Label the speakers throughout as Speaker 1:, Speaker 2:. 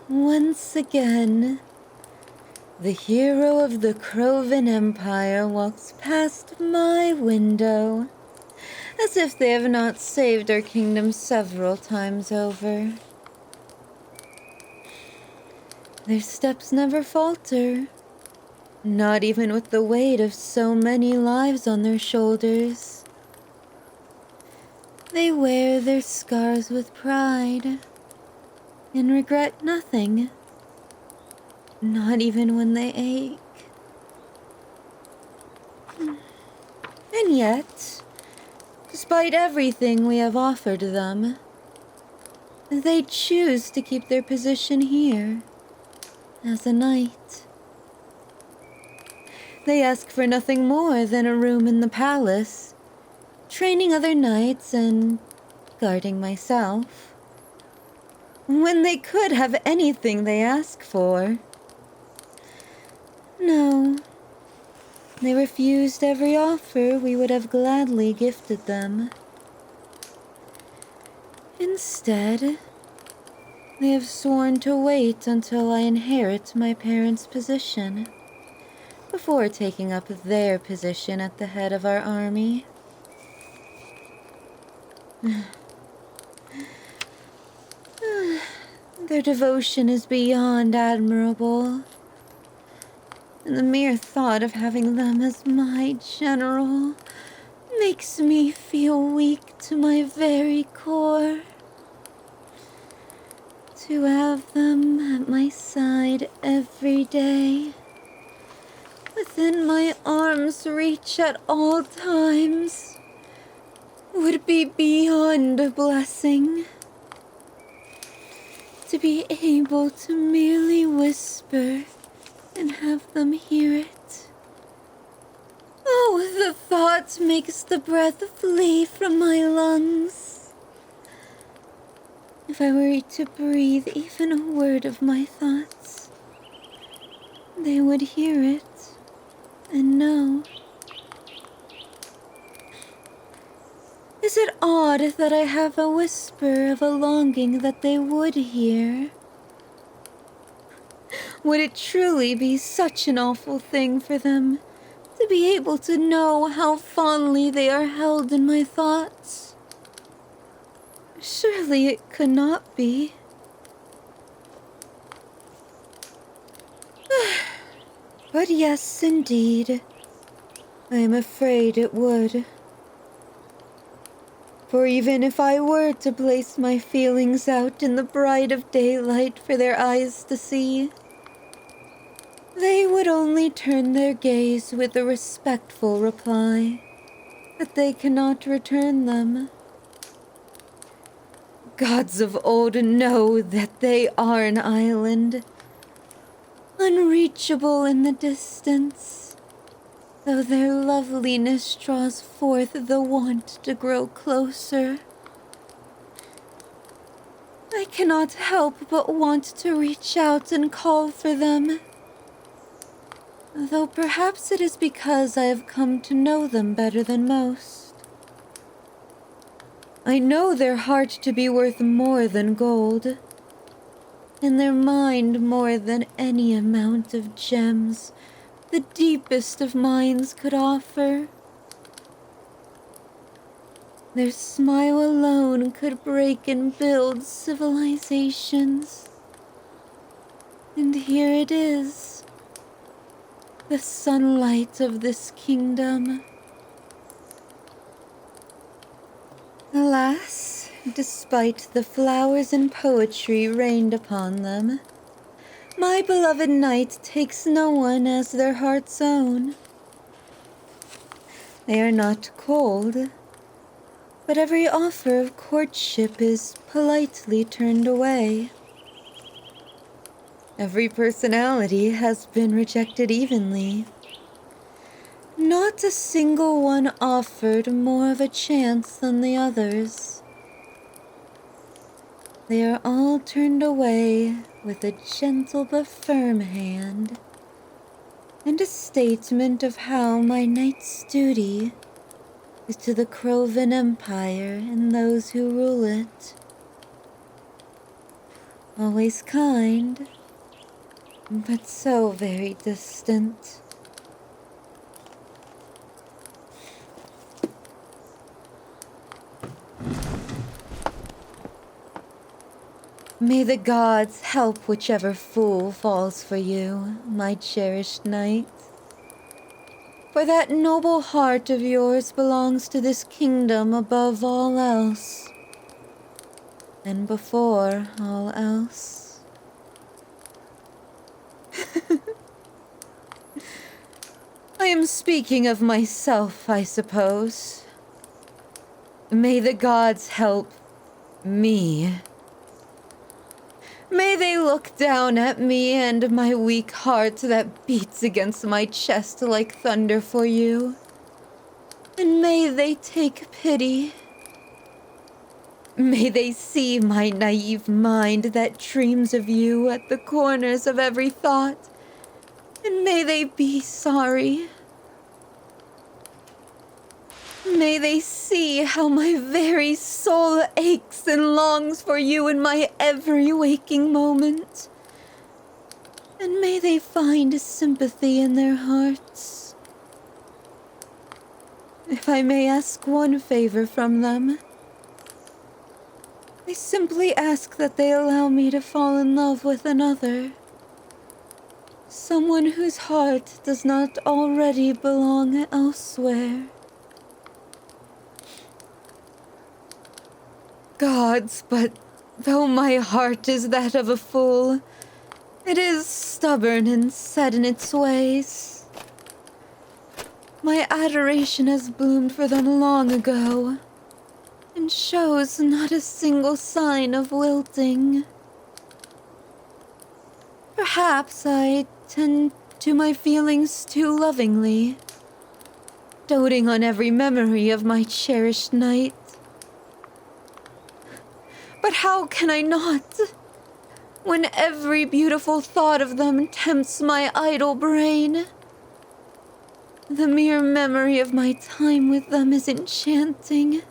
Speaker 1: Once again, the hero of the Kroven Empire walks past my window, as if they have not saved our kingdom several times over. Their steps never falter, not even with the weight of so many lives on their shoulders. They wear their scars with pride and regret nothing, not even when they ache. And yet, despite everything we have offered them, they choose to keep their position here as a knight. They ask for nothing more than a room in the palace, training other knights and guarding myself, when they could have anything they ask for. No, they refused every offer we would have gladly gifted them. Instead, they have sworn to wait until I inherit my parents' position before taking up their position at the head of our army. Their devotion is beyond admirable, and the mere thought of having them as my general makes me feel weak to my very core. To have them at my side every day, within my arm's reach at all times, would be beyond a blessing. To be able to merely whisper and have them hear it. Oh, the thought makes the breath flee from my lungs. If I were to breathe even a word of my thoughts, they would hear it and know. Is it odd that I have a whisper of a longing that they would hear? Would it truly be such an awful thing for them to be able to know how fondly they are held in my thoughts? Surely it could not be. But yes, indeed, I am afraid it would. For even if I were to place my feelings out in the bright of daylight for their eyes to see, they would only turn their gaze with a respectful reply that they cannot return them. Gods of old know that they are an island, unreachable in the distance, though their loveliness draws forth the want to grow closer. I cannot help but want to reach out and call for them, though perhaps it is because I have come to know them better than most. I know their heart to be worth more than gold, and their mind more than any amount of gems the deepest of minds could offer. Their smile alone could break and build civilizations. And here it is, the sunlight of this kingdom. Alas, despite the flowers and poetry rained upon them, my beloved knight takes no one as their heart's own. They are not cold, but every offer of courtship is politely turned away. Every personality has been rejected evenly. Not a single one offered more of a chance than the others. They are all turned away with a gentle but firm hand, and a statement of how my knight's duty is to the Kroven Empire and those who rule it. Always kind, but so very distant. May the gods help whichever fool falls for you, my cherished knight. For that noble heart of yours belongs to this kingdom above all else, and before all else. I am speaking of myself, I suppose. May the gods help me. May they look down at me and my weak heart that beats against my chest like thunder for you. And may they take pity. May they see my naive mind that dreams of you at the corners of every thought. And may they be sorry. May they see how my very soul aches and longs for you in my every waking moment. And may they find sympathy in their hearts. If I may ask one favor from them, I simply ask that they allow me to fall in love with another. Someone whose heart does not already belong elsewhere. Gods, but though my heart is that of a fool, it is stubborn and set in its ways. My adoration has bloomed for them long ago, and shows not a single sign of wilting. Perhaps I tend to my feelings too lovingly, doting on every memory of my cherished knight. But how can I not, when every beautiful thought of them tempts my idle brain? The mere memory of my time with them is enchanting,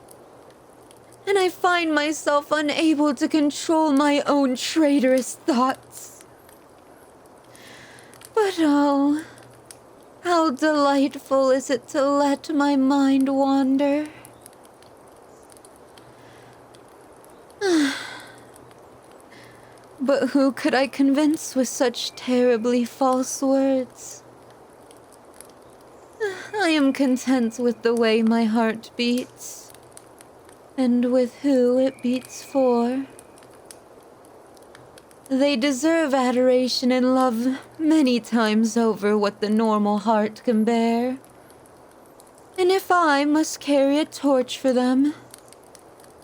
Speaker 1: and I find myself unable to control my own traitorous thoughts. But oh, how delightful is it to let my mind wander. But who could I convince with such terribly false words? I am content with the way my heart beats, and with who it beats for. They deserve adoration and love many times over what the normal heart can bear. And if I must carry a torch for them,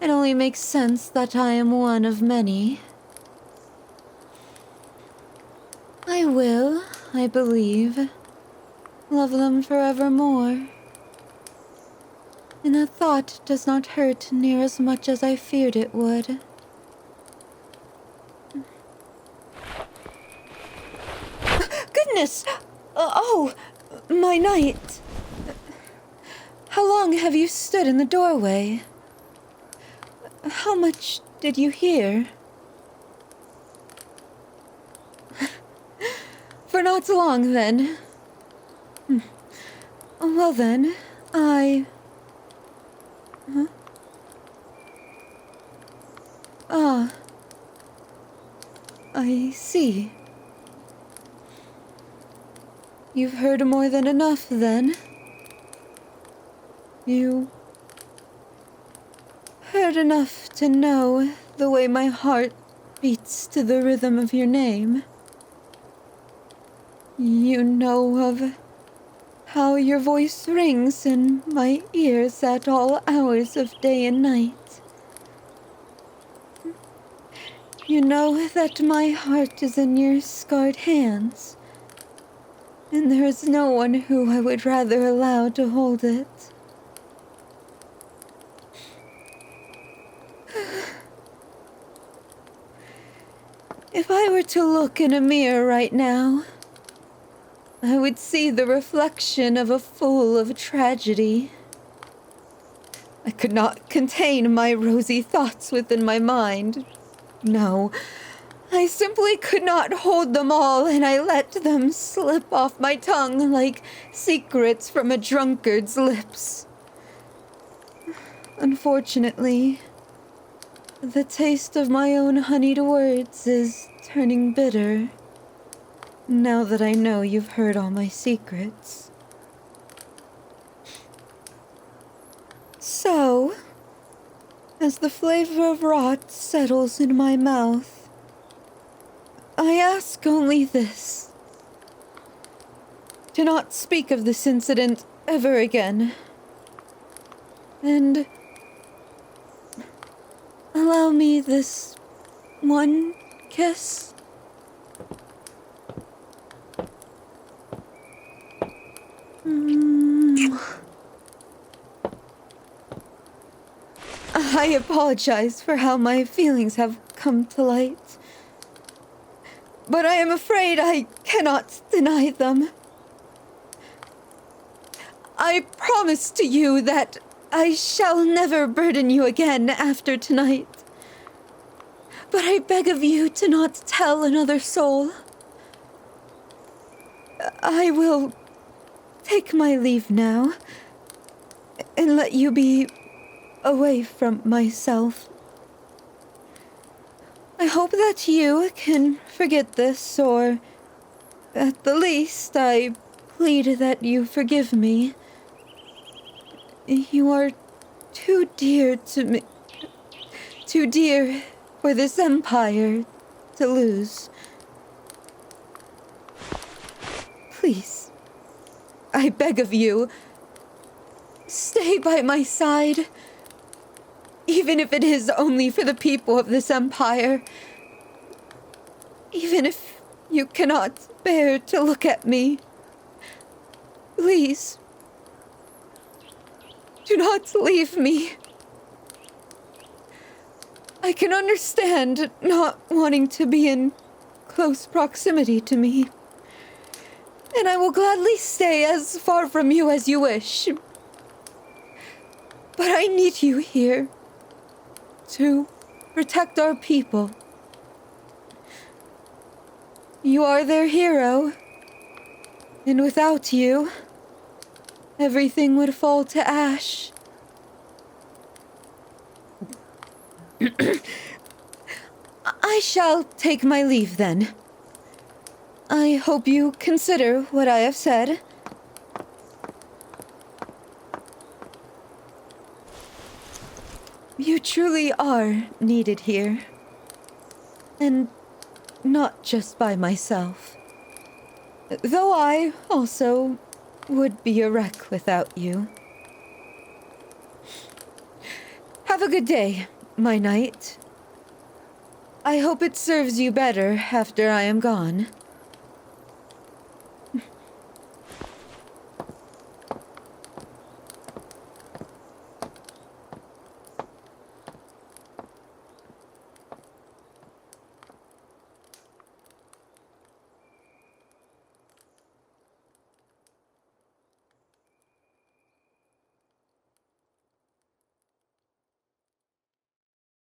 Speaker 1: it only makes sense that I am one of many. I will, I believe, love them forevermore. And the thought does not hurt near as much as I feared it would. Goodness! Oh, my knight! How long have you stood in the doorway? How much did you hear? For not long, then. Well, then, Huh? Ah. I see. You've heard more than enough, then. You heard enough to know the way my heart beats to the rhythm of your name. You know of how your voice rings in my ears at all hours of day and night. You know that my heart is in your scarred hands, and there is no one who I would rather allow to hold it. If I were to look in a mirror right now, I would see the reflection of a fool of tragedy. I could not contain my rosy thoughts within my mind. No, I simply could not hold them all, and I let them slip off my tongue like secrets from a drunkard's lips. Unfortunately, the taste of my own honeyed words is turning bitter, now that I know you've heard all my secrets. So, as the flavor of rot settles in my mouth, I ask only this. Do not speak of this incident ever again. And allow me this one kiss. I apologize for how my feelings have come to light, but I am afraid I cannot deny them. I promise to you that I shall never burden you again after tonight, but I beg of you to not tell another soul. I will take my leave now, and let you be away from myself. I hope that you can forget this, or at the least, I plead that you forgive me. You are too dear to me, too dear for this empire to lose. Please, I beg of you, stay by my side. Even if it is only for the people of this empire. Even if you cannot bear to look at me. Please, do not leave me. I can understand not wanting to be in close proximity to me. And I will gladly stay as far from you as you wish. But I need you here. To protect our people. You are their hero, and without you, everything would fall to ash. I shall take my leave then. I hope you consider what I have said. You truly are needed here. And not just by myself. Though I also would be a wreck without you. Have a good day, my knight. I hope it serves you better after I am gone.